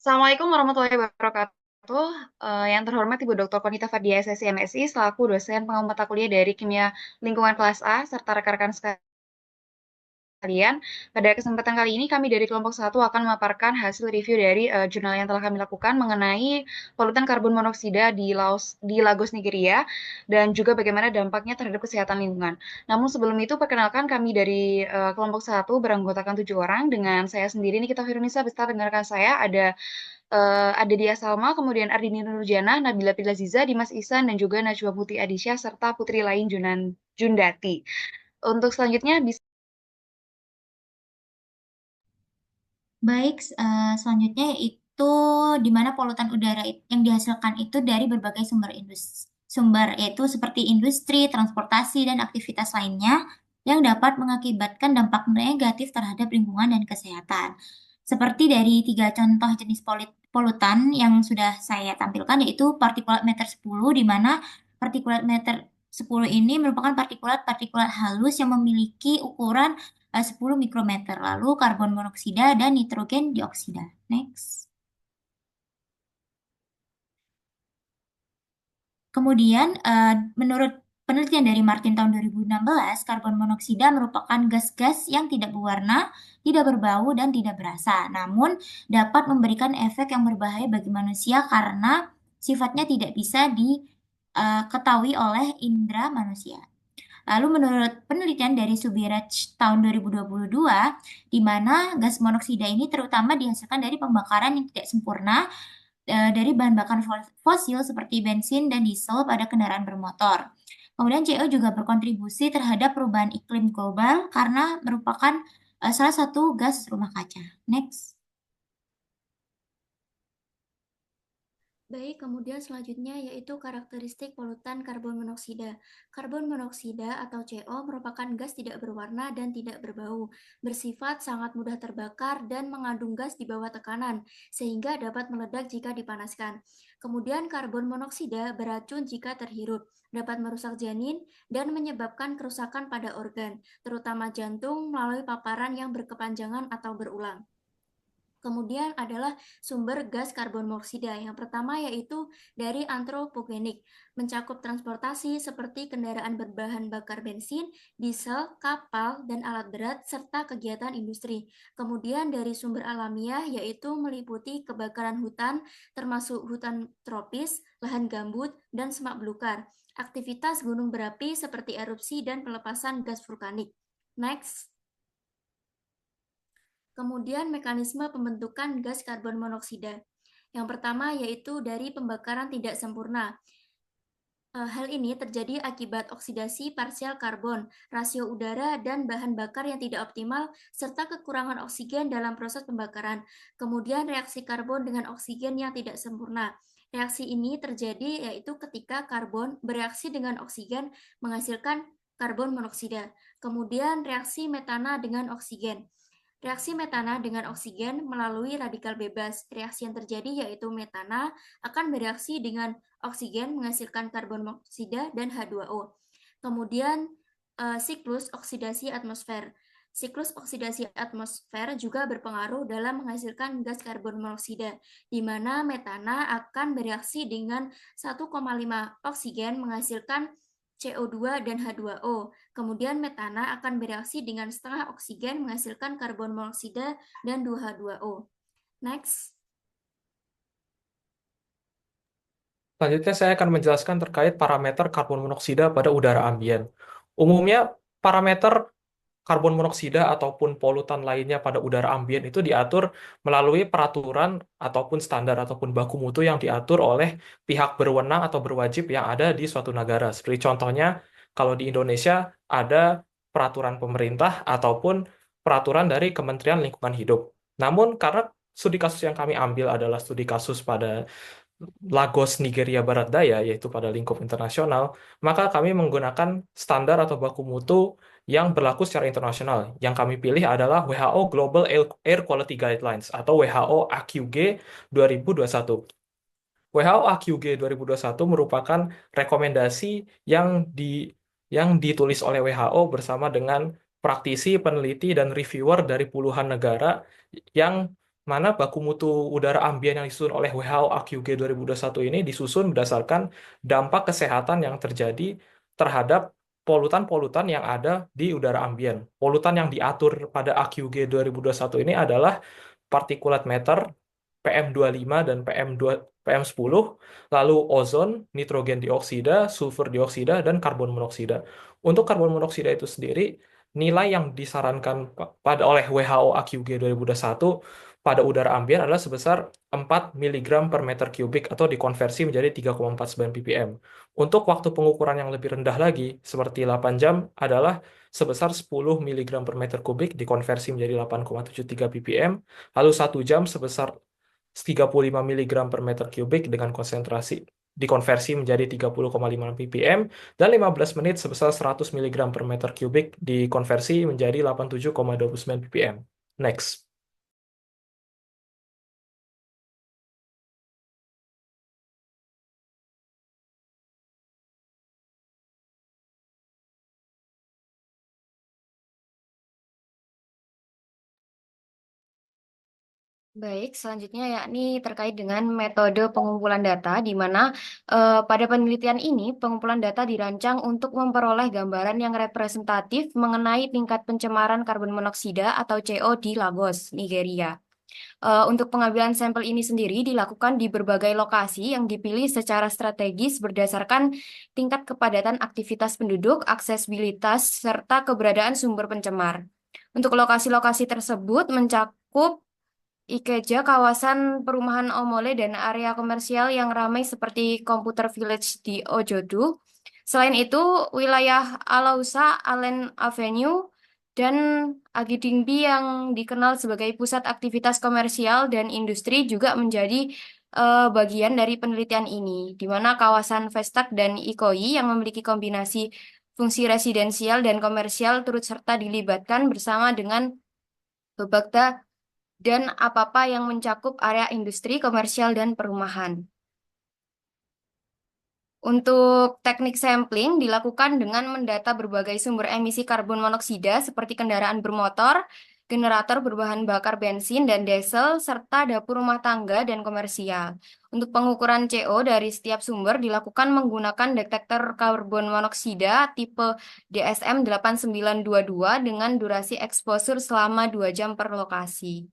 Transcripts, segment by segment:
Assalamualaikum warahmatullahi wabarakatuh. Yang terhormat Ibu Dr. Konita Fadia SSI MSI selaku dosen pengamat mata kuliah dari Kimia Lingkungan kelas A serta rekan-rekan sekalian. Pada kesempatan kali ini kami dari kelompok 1 akan memaparkan hasil review dari jurnal yang telah kami lakukan mengenai polutan karbon monoksida di Lagos Nigeria dan juga bagaimana dampaknya terhadap kesehatan lingkungan. Namun sebelum itu perkenalkan kami dari kelompok 1 beranggotakan 7 orang dengan saya sendiri Nikita Firunisa beserta rekan saya ada Dia Salma, kemudian Ardini Nurjana, Nabila Pilaziza, Dimas Ihsan, dan juga Najwa Putri Adisya, serta putri lain Jundati. Untuk selanjutnya bisa Baik, selanjutnya yaitu di mana polutan udara yang dihasilkan itu dari berbagai sumber yaitu seperti industri, transportasi, dan aktivitas lainnya yang dapat mengakibatkan dampak negatif terhadap lingkungan dan kesehatan. Seperti dari tiga contoh jenis polutan yang sudah saya tampilkan yaitu partikulat meter 10 di mana partikulat meter 10 ini merupakan partikulat-partikulat halus yang memiliki ukuran 10 mikrometer. Lalu karbon monoksida dan nitrogen dioksida. Next. Kemudian, menurut penelitian dari Martin tahun 2016, karbon monoksida merupakan gas-gas yang tidak berwarna, tidak berbau, dan tidak berasa. Namun, dapat memberikan efek yang berbahaya bagi manusia karena sifatnya tidak bisa diketahui oleh indera manusia. Lalu menurut penelitian dari Subiraj tahun 2022, di mana gas monoksida ini terutama dihasilkan dari pembakaran yang tidak sempurna dari bahan bakar fosil seperti bensin dan diesel pada kendaraan bermotor. Kemudian CO juga berkontribusi terhadap perubahan iklim global karena merupakan salah satu gas rumah kaca. Next. Baik, kemudian selanjutnya yaitu karakteristik polutan karbon monoksida. Karbon monoksida atau CO merupakan gas tidak berwarna dan tidak berbau, bersifat sangat mudah terbakar dan mengandung gas di bawah tekanan, sehingga dapat meledak jika dipanaskan. Kemudian karbon monoksida beracun jika terhirup, dapat merusak janin dan menyebabkan kerusakan pada organ, terutama jantung melalui paparan yang berkepanjangan atau berulang. Kemudian adalah sumber gas karbon monoksida. Yang pertama yaitu dari antropogenik, mencakup transportasi seperti kendaraan berbahan bakar bensin, diesel, kapal, dan alat berat, serta kegiatan industri. Kemudian dari sumber alamiah yaitu meliputi kebakaran hutan, termasuk hutan tropis, lahan gambut, dan semak belukar. Aktivitas gunung berapi seperti erupsi dan pelepasan gas vulkanik. Next. Kemudian mekanisme pembentukan gas karbon monoksida. Yang pertama yaitu dari pembakaran tidak sempurna. Hal ini terjadi akibat oksidasi parsial karbon, rasio udara, dan bahan bakar yang tidak optimal, serta kekurangan oksigen dalam proses pembakaran. Kemudian reaksi karbon dengan oksigen yang tidak sempurna. Reaksi ini terjadi yaitu ketika karbon bereaksi dengan oksigen menghasilkan karbon monoksida. Kemudian reaksi metana dengan oksigen. Reaksi metana dengan oksigen melalui radikal bebas. Reaksi yang terjadi yaitu metana akan bereaksi dengan oksigen menghasilkan karbon monoksida dan H2O. Kemudian siklus oksidasi atmosfer. Siklus oksidasi atmosfer juga berpengaruh dalam menghasilkan gas karbon monoksida, di mana metana akan bereaksi dengan 1,5 oksigen menghasilkan CO2 dan H2O. Kemudian metana akan bereaksi dengan setengah oksigen menghasilkan karbon monoksida dan 2H2O. Next. Selanjutnya saya akan menjelaskan terkait parameter karbon monoksida pada udara ambien. Umumnya, parameter karbon monoksida ataupun polutan lainnya pada udara ambien itu diatur melalui peraturan ataupun standar ataupun baku mutu yang diatur oleh pihak berwenang atau berwajib yang ada di suatu negara. Seperti contohnya, kalau di Indonesia ada peraturan pemerintah ataupun peraturan dari Kementerian Lingkungan Hidup. Namun karena studi kasus yang kami ambil adalah studi kasus pada Lagos, Nigeria Barat Daya, yaitu pada lingkup internasional, maka kami menggunakan standar atau baku mutu yang berlaku secara internasional. Yang kami pilih adalah WHO Global Air Quality Guidelines atau WHO AQG 2021. WHO AQG 2021 merupakan rekomendasi yang di yang ditulis oleh WHO bersama dengan praktisi, peneliti, dan reviewer dari puluhan negara yang mana baku mutu udara ambien yang disusun oleh WHO AQG 2021 ini disusun berdasarkan dampak kesehatan yang terjadi terhadap polutan-polutan yang ada di udara ambien. Polutan yang diatur pada AQG 2021 ini adalah particulate matter, PM25 dan PM10, lalu ozon, nitrogen dioksida, sulfur dioksida, dan karbon monoksida. Untuk karbon monoksida itu sendiri, nilai yang disarankan pada oleh WHO AQG 2021 pada udara ambien adalah sebesar 4 mg per meter kubik atau dikonversi menjadi 3,49 ppm. Untuk waktu pengukuran yang lebih rendah lagi, seperti 8 jam, adalah sebesar 10 mg per meter kubik dikonversi menjadi 8,73 ppm, lalu 1 jam sebesar 35 mg per meter kubik dengan konsentrasi dikonversi menjadi 30,5 ppm, dan 15 menit sebesar 100 mg per meter kubik dikonversi menjadi 87,29 ppm. Next. Baik, selanjutnya yakni terkait dengan metode pengumpulan data, di mana pada penelitian ini pengumpulan data dirancang untuk memperoleh gambaran yang representatif mengenai tingkat pencemaran karbon monoksida atau CO di Lagos, Nigeria. Untuk pengambilan sampel ini sendiri dilakukan di berbagai lokasi yang dipilih secara strategis berdasarkan tingkat kepadatan aktivitas penduduk, aksesibilitas, serta keberadaan sumber pencemar. Untuk lokasi-lokasi tersebut mencakup Ikeja, kawasan perumahan Omole, dan area komersial yang ramai seperti Computer Village di Ojodu. Selain itu, wilayah Alausa, Allen Avenue, dan Agidingbi yang dikenal sebagai pusat aktivitas komersial dan industri juga menjadi bagian dari penelitian ini, di mana kawasan Vestak dan Ikoyi yang memiliki kombinasi fungsi residensial dan komersial turut serta dilibatkan bersama dengan Bebakta dan apa-apa yang mencakup area industri, komersial, dan perumahan. Untuk teknik sampling dilakukan dengan mendata berbagai sumber emisi karbon monoksida seperti kendaraan bermotor, generator berbahan bakar bensin dan diesel, serta dapur rumah tangga dan komersial. Untuk pengukuran CO dari setiap sumber dilakukan menggunakan detektor karbon monoksida tipe DSM 8922 dengan durasi exposure selama 2 jam per lokasi.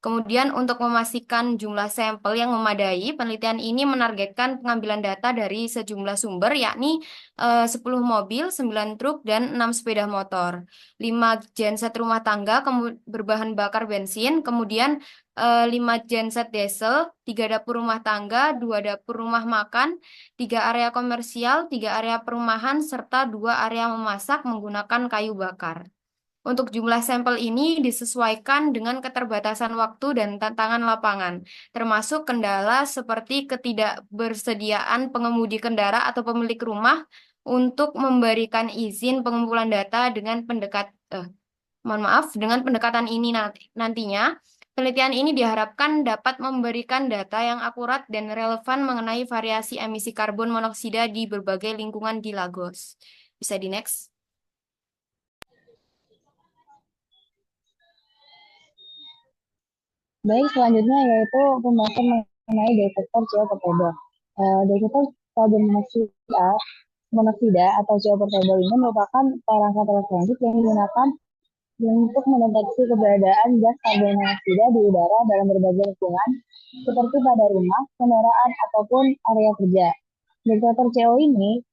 Kemudian untuk memastikan jumlah sampel yang memadai, penelitian ini menargetkan pengambilan data dari sejumlah sumber, yakni 10 mobil, 9 truk, dan 6 sepeda motor, 5 genset rumah tangga berbahan bakar bensin, kemudian 5 genset diesel, 3 dapur rumah tangga, 2 dapur rumah makan, 3 area komersial, 3 area perumahan, serta 2 area memasak menggunakan kayu bakar. Untuk jumlah sampel ini disesuaikan dengan keterbatasan waktu dan tantangan lapangan, termasuk kendala seperti ketidakbersediaan pengemudi kendaraan atau pemilik rumah untuk memberikan izin pengumpulan data dengan dengan pendekatan ini nantinya. Penelitian ini diharapkan dapat memberikan data yang akurat dan relevan mengenai variasi emisi karbon monoksida di berbagai lingkungan di Lagos. Bisa di next. Baik, selanjutnya yaitu pembahasan mengenai detektor CO portable. Detektor karbon monoksida atau CO portable ini merupakan perangkat elektronik yang digunakan untuk mendeteksi keberadaan gas karbon monoksida di udara dalam berbagai lingkungan, seperti pada rumah, kendaraan, ataupun area kerja. Detektor CO ini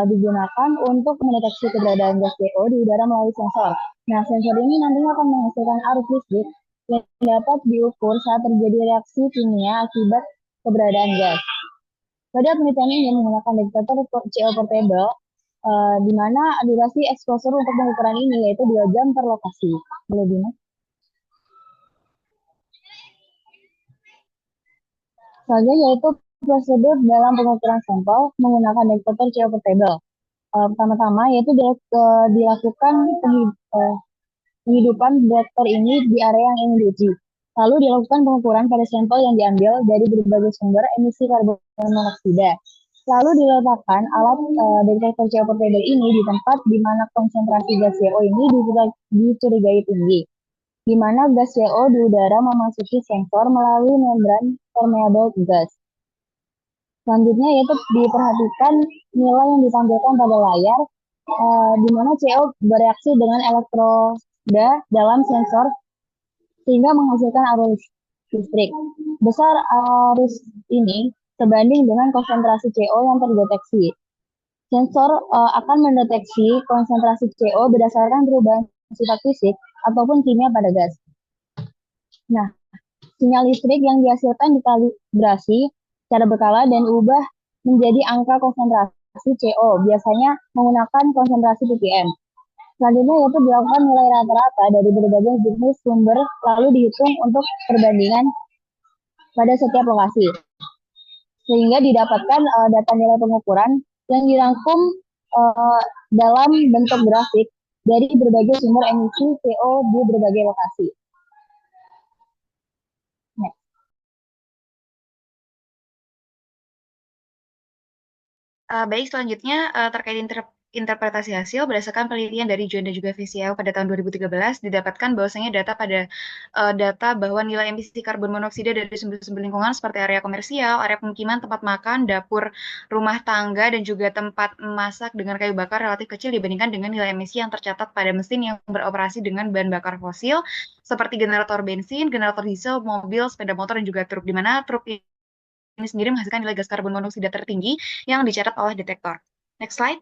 digunakan untuk mendeteksi keberadaan gas CO di udara melalui sensor. Nah, sensor ini nantinya akan menghasilkan arus listrik yang dapat diukur saat terjadi reaksi kimia akibat keberadaan gas. Pada penelitian ini menggunakan detektor CO portable, di mana durasi exposure untuk pengukuran ini yaitu 2 jam per lokasi. Boleh Dina? Selanjutnya yaitu prosedur dalam pengukuran sampel menggunakan detektor CO portable. Pertama-tama yaitu dilakukan penghidupan detektor ini di area yang ingin diuji. Lalu dilakukan pengukuran pada sampel yang diambil dari berbagai sumber emisi karbon monoksida. Lalu diletakkan alat detektor CO portable ini di tempat di mana konsentrasi gas CO ini dicurigai tinggi. di mana gas CO di udara memasuki sensor melalui membran permeable gas. Selanjutnya yaitu diperhatikan nilai yang ditampilkan pada layar, di mana CO bereaksi dengan elektroda dalam sensor sehingga menghasilkan arus listrik. Besar arus ini sebanding dengan konsentrasi CO yang terdeteksi. Sensor akan mendeteksi konsentrasi CO berdasarkan perubahan sifat fisik ataupun kimia pada gas. Nah, sinyal listrik yang dihasilkan dikalibrasi secara berkala dan ubah menjadi angka konsentrasi CO, biasanya menggunakan konsentrasi ppm. Selanjutnya yaitu dilakukan nilai rata-rata dari berbagai jenis sumber lalu dihitung untuk perbandingan pada setiap lokasi. Sehingga didapatkan data nilai pengukuran yang dirangkum dalam bentuk grafik dari berbagai sumber emisi CO di berbagai lokasi. Baik, selanjutnya terkait interpretasi hasil berdasarkan penelitian dari Joan dan juga VCAO pada tahun 2013 didapatkan bahwasanya data bahwa nilai emisi karbon monoksida dari sumber-sumber lingkungan seperti area komersial, area pemukiman, tempat makan, dapur, rumah tangga dan juga tempat memasak dengan kayu bakar relatif kecil dibandingkan dengan nilai emisi yang tercatat pada mesin yang beroperasi dengan bahan bakar fosil seperti generator bensin, generator diesel, mobil, sepeda motor dan juga truk, di mana truk ini sendiri menghasilkan nilai gas karbon monoksida tertinggi yang dicatat oleh detektor. Next slide.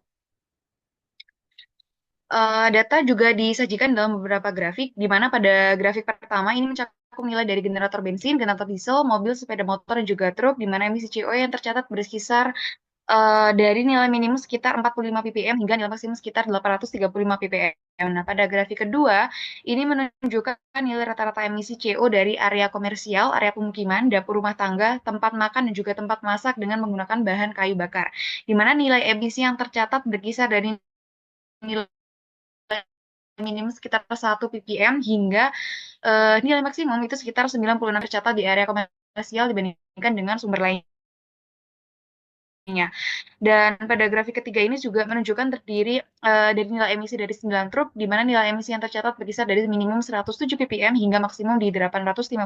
Data juga disajikan dalam beberapa grafik, di mana pada grafik pertama ini mencakup nilai dari generator bensin, generator diesel, mobil, sepeda motor, dan juga truk, di mana emisi CO yang tercatat berkisar dari nilai minimum sekitar 45 ppm hingga nilai maksimum sekitar 835 ppm. Nah, pada grafik kedua, ini menunjukkan nilai rata-rata emisi CO dari area komersial, area pemukiman, dapur rumah tangga, tempat makan, dan juga tempat masak dengan menggunakan bahan kayu bakar. Di mana nilai emisi yang tercatat berkisar dari nilai minimum sekitar 1 ppm hingga nilai maksimum itu sekitar 96 tercatat di area komersial dibandingkan dengan sumber lainnya. Dan pada grafik ketiga ini juga menunjukkan terdiri dari nilai emisi dari 9 truk, di mana nilai emisi yang tercatat berkisar dari minimum 107 ppm hingga maksimum di 855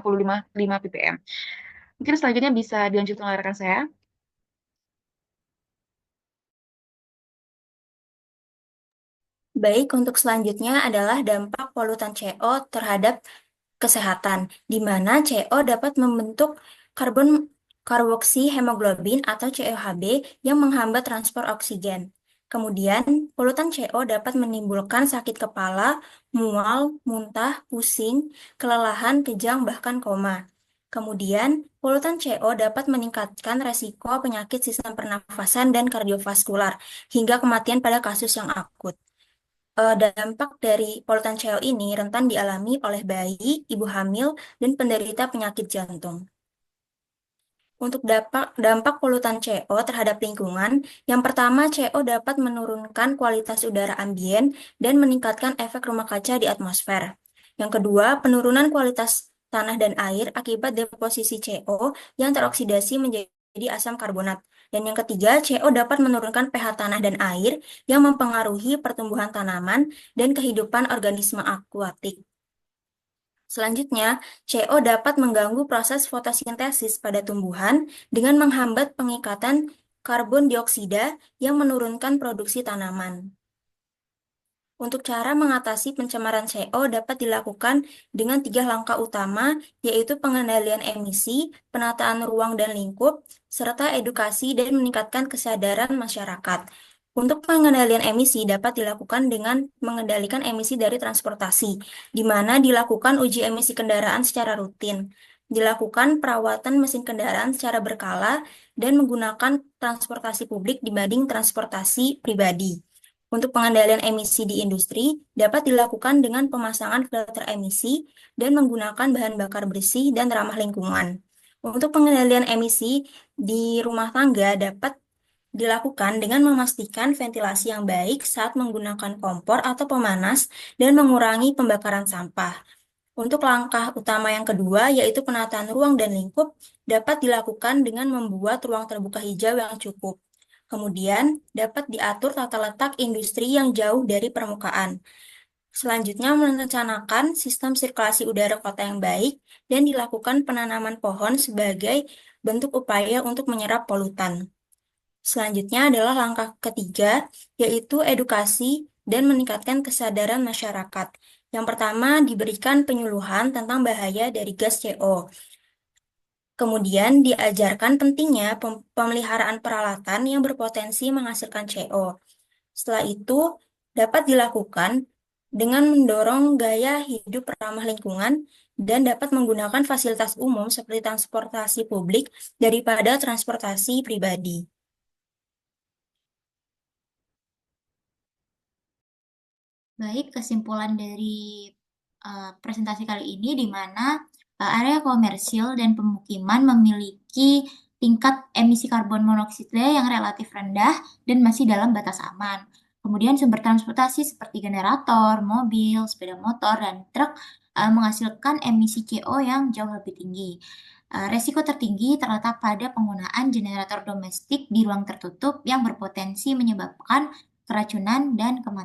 ppm. Mungkin selanjutnya bisa dilanjutkan oleh rekan saya. Baik, untuk selanjutnya adalah dampak polutan CO terhadap kesehatan, di mana CO dapat membentuk karboksihemoglobin atau COHB yang menghambat transport oksigen. Kemudian, polutan CO dapat menimbulkan sakit kepala, mual, muntah, pusing, kelelahan, kejang, bahkan koma. Kemudian, polutan CO dapat meningkatkan resiko penyakit sistem pernafasan dan kardiovaskular, hingga kematian pada kasus yang akut. Dampak dari polutan CO ini rentan dialami oleh bayi, ibu hamil, dan penderita penyakit jantung. Untuk dampak polutan CO terhadap lingkungan, yang pertama CO dapat menurunkan kualitas udara ambien dan meningkatkan efek rumah kaca di atmosfer. Yang kedua, penurunan kualitas tanah dan air akibat deposisi CO yang teroksidasi menjadi asam karbonat. Dan yang ketiga, CO dapat menurunkan pH tanah dan air yang mempengaruhi pertumbuhan tanaman dan kehidupan organisme akuatik. Selanjutnya, CO dapat mengganggu proses fotosintesis pada tumbuhan dengan menghambat pengikatan karbon dioksida yang menurunkan produksi tanaman. Untuk cara mengatasi pencemaran CO dapat dilakukan dengan 3 langkah utama, yaitu pengendalian emisi, penataan ruang dan lingkup, serta edukasi dan meningkatkan kesadaran masyarakat. Untuk pengendalian emisi dapat dilakukan dengan mengendalikan emisi dari transportasi, di mana dilakukan uji emisi kendaraan secara rutin, dilakukan perawatan mesin kendaraan secara berkala, dan menggunakan transportasi publik dibanding transportasi pribadi. Untuk pengendalian emisi di industri dapat dilakukan dengan pemasangan filter emisi dan menggunakan bahan bakar bersih dan ramah lingkungan. Untuk pengendalian emisi di rumah tangga dapat dilakukan dengan memastikan ventilasi yang baik saat menggunakan kompor atau pemanas dan mengurangi pembakaran sampah. Untuk langkah utama yang kedua, yaitu penataan ruang dan lingkup, dapat dilakukan dengan membuat ruang terbuka hijau yang cukup. Kemudian, dapat diatur tata letak industri yang jauh dari permukaan. Selanjutnya, merencanakan sistem sirkulasi udara kota yang baik dan dilakukan penanaman pohon sebagai bentuk upaya untuk menyerap polutan. Selanjutnya adalah langkah ketiga, yaitu edukasi dan meningkatkan kesadaran masyarakat. Yang pertama, diberikan penyuluhan tentang bahaya dari gas CO. Kemudian diajarkan pentingnya pemeliharaan peralatan yang berpotensi menghasilkan CO. Setelah itu, dapat dilakukan dengan mendorong gaya hidup ramah lingkungan dan dapat menggunakan fasilitas umum seperti transportasi publik daripada transportasi pribadi. Baik, kesimpulan dari presentasi kali ini di mana area komersil dan pemukiman memiliki tingkat emisi karbon monoksida yang relatif rendah dan masih dalam batas aman. Kemudian sumber transportasi seperti generator, mobil, sepeda motor, dan truk menghasilkan emisi CO yang jauh lebih tinggi. Resiko tertinggi terletak pada penggunaan generator domestik di ruang tertutup yang berpotensi menyebabkan keracunan dan kematian.